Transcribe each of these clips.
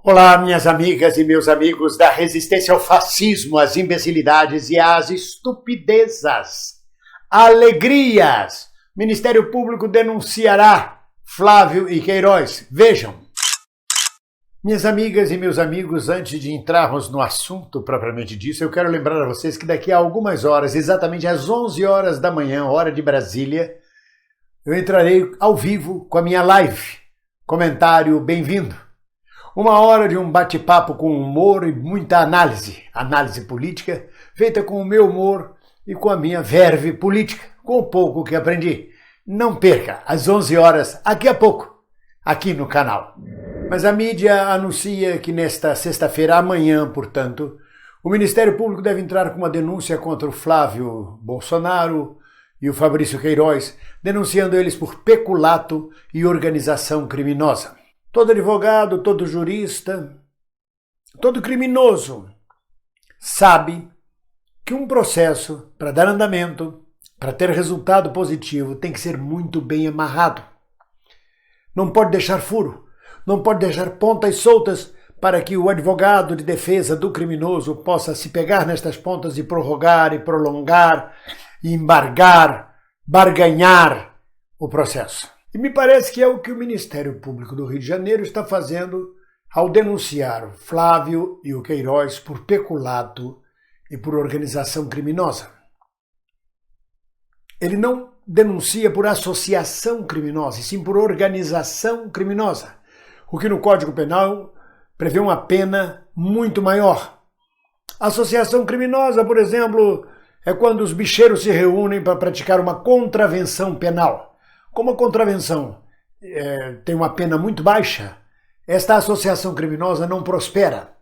Olá, minhas amigas e meus amigos da resistência ao fascismo, às imbecilidades e às estupidezas. Alegrias! Ministério Público denunciará Flávio e Queiroz. Vejam. Minhas amigas e meus amigos, antes de entrarmos no assunto propriamente disso, eu quero lembrar a vocês que daqui a algumas horas, exatamente às 11 horas da manhã, hora de Brasília, eu entrarei ao vivo com a minha live. Comentário bem-vindo. Uma hora de um bate-papo com humor e muita análise política, feita com o meu humor e com a minha verve política, com o pouco que aprendi. Não perca, às 11 horas, daqui a pouco, aqui no canal. Mas a mídia anuncia que nesta sexta-feira, amanhã, portanto, o Ministério Público deve entrar com uma denúncia contra o Flávio Bolsonaro e o Fabrício Queiroz, denunciando eles por peculato e organização criminosa. Todo advogado, todo jurista, todo criminoso sabe que um processo, para dar andamento, para ter resultado positivo, tem que ser muito bem amarrado. Não pode deixar furo, não pode deixar pontas soltas para que o advogado de defesa do criminoso possa se pegar nestas pontas e prorrogar, e prolongar, e embargar, barganhar o processo. E me parece que é o que o Ministério Público do Rio de Janeiro está fazendo ao denunciar o Flávio e o Queiroz por peculato e por organização criminosa. Ele não denuncia por associação criminosa, e sim por organização criminosa, o que no Código Penal prevê uma pena muito maior. Associação criminosa, por exemplo, é quando os bicheiros se reúnem para praticar uma contravenção penal. Como a contravenção tem uma pena muito baixa, esta associação criminosa não prospera.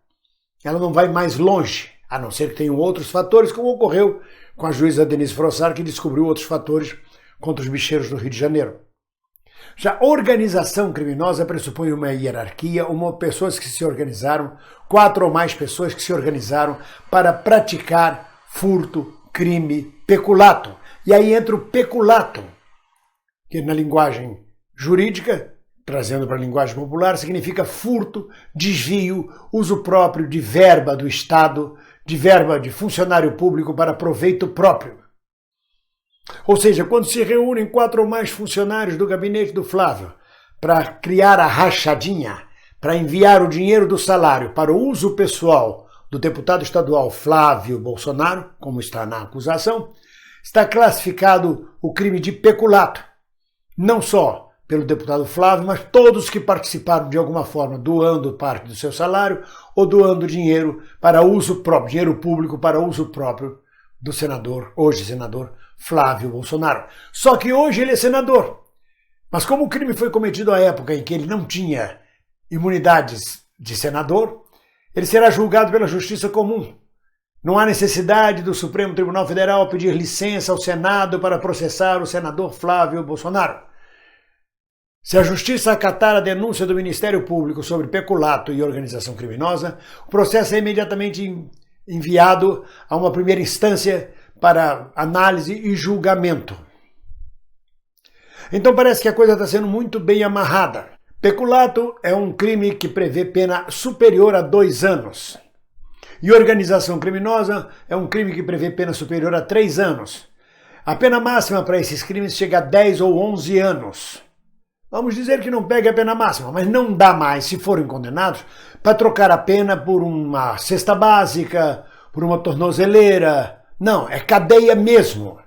Ela não vai mais longe, a não ser que tenham outros fatores, como ocorreu com a juíza Denise Frossard, que descobriu outros fatores contra os bicheiros do Rio de Janeiro. Já organização criminosa pressupõe uma hierarquia, pessoas que se organizaram, 4 ou mais pessoas que se organizaram para praticar furto, crime, peculato. E aí entra o peculato, que na linguagem jurídica, trazendo para a linguagem popular, significa furto, desvio, uso próprio de verba do Estado, de verba de funcionário público para proveito próprio. Ou seja, quando se reúnem 4 ou mais funcionários do gabinete do Flávio para criar a rachadinha, para enviar o dinheiro do salário para o uso pessoal do deputado estadual Flávio Bolsonaro, como está na acusação, está classificado o crime de peculato. Não só pelo deputado Flávio, mas todos que participaram de alguma forma, doando parte do seu salário ou doando dinheiro para uso próprio, dinheiro público para uso próprio do senador, hoje senador, Flávio Bolsonaro. Só que hoje ele é senador. Mas como o crime foi cometido à época em que ele não tinha imunidades de senador, ele será julgado pela Justiça Comum. Não há necessidade do Supremo Tribunal Federal pedir licença ao Senado para processar o senador Flávio Bolsonaro. Se a Justiça acatar a denúncia do Ministério Público sobre peculato e organização criminosa, o processo é imediatamente enviado a uma primeira instância para análise e julgamento. Então parece que a coisa está sendo muito bem amarrada. Peculato é um crime que prevê pena superior a 2 anos. E organização criminosa é um crime que prevê pena superior a 3 anos. A pena máxima para esses crimes chega a 10 ou 11 anos. Vamos dizer que não pega a pena máxima, mas não dá mais, se forem condenados, para trocar a pena por uma cesta básica, por uma tornozeleira. Não, é cadeia mesmo.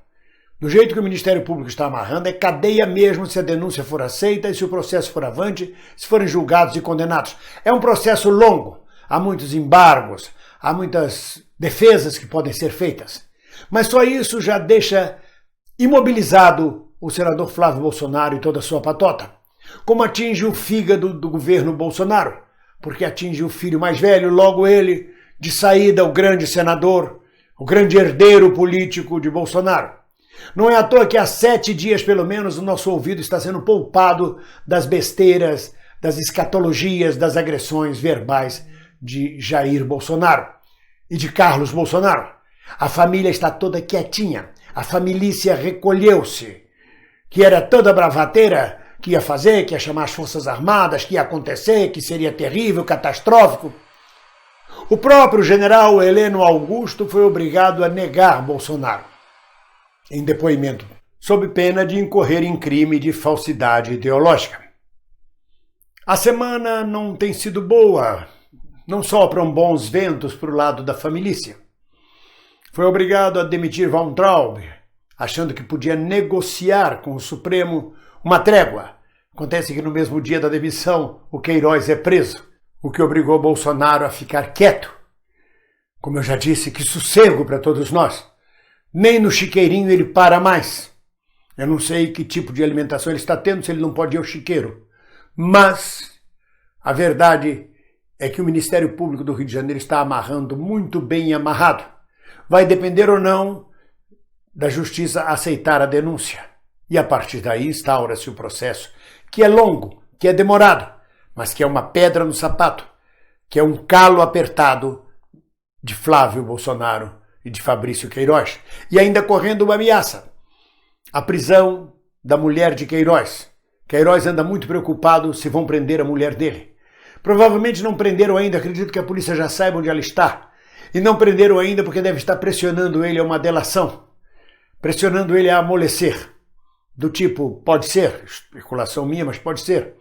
Do jeito que o Ministério Público está amarrando, é cadeia mesmo se a denúncia for aceita e se o processo for avante, se forem julgados e condenados. É um processo longo, há muitos embargos, há muitas defesas que podem ser feitas. Mas só isso já deixa imobilizado o senador Flávio Bolsonaro e toda a sua patota. Como atinge o fígado do governo Bolsonaro, porque atinge o filho mais velho, logo ele, de saída, o grande senador, o grande herdeiro político de Bolsonaro. Não é à toa que há 7 dias, pelo menos, o nosso ouvido está sendo poupado das besteiras, das escatologias, das agressões verbais de Jair Bolsonaro e de Carlos Bolsonaro. A família está toda quietinha, a família recolheu-se, que era toda bravateira, que ia fazer, que ia chamar as Forças Armadas, que ia acontecer, que seria terrível, catastrófico. O próprio general Heleno Augusto foi obrigado a negar Bolsonaro em depoimento, sob pena de incorrer em crime de falsidade ideológica. A semana não tem sido boa, não sopram bons ventos para o lado da família. Foi obrigado a demitir Weintraub, achando que podia negociar com o Supremo uma trégua. Acontece que no mesmo dia da demissão, o Queiroz é preso, o que obrigou Bolsonaro a ficar quieto. Como eu já disse, que sossego para todos nós. Nem no chiqueirinho ele para mais. Eu não sei que tipo de alimentação ele está tendo, se ele não pode ir ao chiqueiro. Mas a verdade é que o Ministério Público do Rio de Janeiro está amarrando muito bem amarrado. Vai depender ou não da Justiça aceitar a denúncia. E a partir daí instaura-se o processo, que é longo, que é demorado, mas que é uma pedra no sapato, que é um calo apertado de Flávio Bolsonaro e de Fabrício Queiroz. E ainda correndo uma ameaça. A prisão da mulher de Queiroz. Queiroz anda muito preocupado se vão prender a mulher dele. Provavelmente não prenderam ainda, acredito que a polícia já saiba onde ela está. E não prenderam ainda porque deve estar pressionando ele a uma delação. Pressionando ele a amolecer. Do tipo, pode ser, especulação minha, mas pode ser.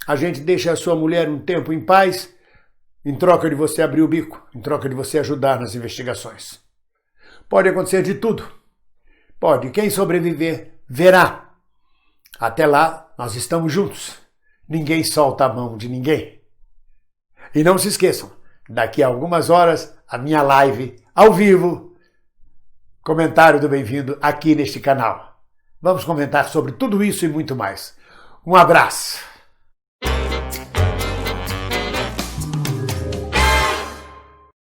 A gente deixa a sua mulher um tempo em paz, em troca de você abrir o bico, em troca de você ajudar nas investigações. Pode acontecer de tudo. Pode. Quem sobreviver, verá. Até lá, nós estamos juntos. Ninguém solta a mão de ninguém. E não se esqueçam, daqui a algumas horas, a minha live ao vivo, comentário do Bem-vindo aqui neste canal. Vamos comentar sobre tudo isso e muito mais. Um abraço!